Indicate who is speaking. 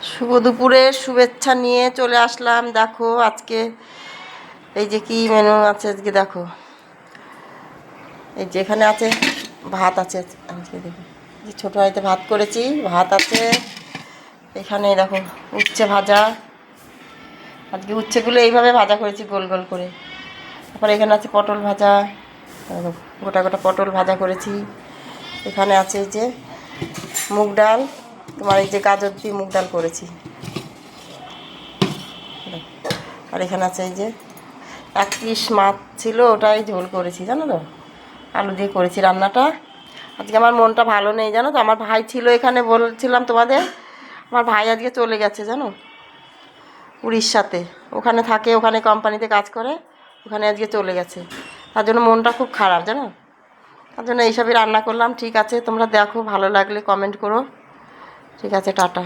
Speaker 1: শুভ দুপুরের শুভেচ্ছা নিয়ে চলে আসলাম। দেখো আজকে এই যে কি মেনু আছে আজকে। দেখো এই যে এখানে আছে ভাত আছে আজকে। দেখো যে ছোটো হাঁড়িতে ভাত করেছি, ভাত আছে এখানে। দেখো উচ্ছে ভাজা, আজকে উচ্ছেগুলো এইভাবে ভাজা করেছি গোল গোল করে। তারপরে এখানে আছে পটল ভাজা, গোটা গোটা পটল ভাজা করেছি। এখানে আছে এই যে মুগ ডাল, তোমার এই যে গাজর দিয়ে মুগ ডাল করেছি। আর এখানে আছে এই যে 1 পিস মাছ ছিল, ওটাই ঝোল করেছি জানো তো, আলু দিয়ে করেছি রান্নাটা। আজকে আমার মনটা ভালো নেই জানো তো। আমার ভাই ছিল এখানে, বলছিলাম তোমাদের, আমার ভাই আজকে চলে গেছে জানো উড়িষ্যাতে। ওখানে থাকে, ওখানে কোম্পানিতে কাজ করে, ওখানে আজকে চলে গেছে। তার জন্য মনটা খুব খারাপ জানো। তার জন্য এইসবই রান্না করলাম। ঠিক আছে, তোমরা দেখো, ভালো লাগলে কমেন্ট করো। ঠিক আছে, টাটা।